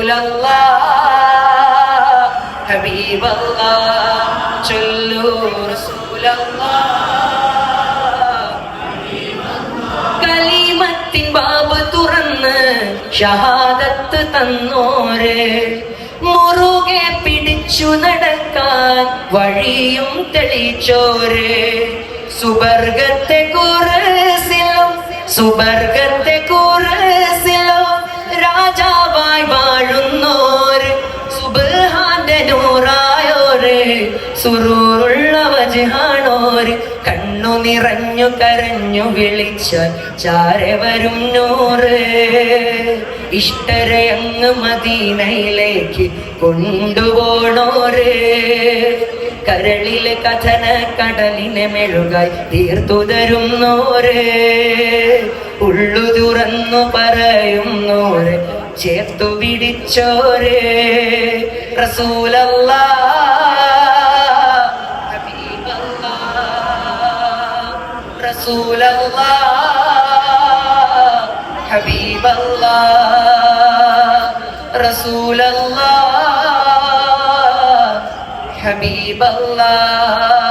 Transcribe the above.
റസൂലല്ലാഹ് ഹബീബല്ലാഹ് ചൊല്ലൂ റസൂലല്ലാഹ് കലിമത്തിൻ ബാബ് തുറന്ന് ഷഹാദത്ത് തന്നോരെ മുറുകെ പിടിച്ചു നടക്കാൻ വഴിയും തെളിച്ചോരെ സുബർഗത്തെ കുറിസിലോ രാജാവായി വാഴുന്നോര് സുബ്ഹാന്റെ നൂറായോര് സുറൂറുള്ള വജ്ഹാണോര് കണ്ണു നിറഞ്ഞു കരഞ്ഞു വിളിച്ചാൽ ചാരെ വരും നൂറ് ഇഷ്ടരെ അങ്ങ് മദീനയിലേക്ക് കൊണ്ടുപോണോര് കരളിലെ കഥന കടലിനെ മെഴുകായി തീർത്തു തരുന്നോര് ഉള്ളു തുറന്നു പറയുന്നോര് ചേർത്തു പിടിച്ചോര് റസൂലല്ലാഹ് ഹബീബല്ലാഹ് റസൂലല്ലാഹ് ഹബീബല്ലാഹ് റസൂലല്ലാഹ് ഹബീബല്ലാഹ്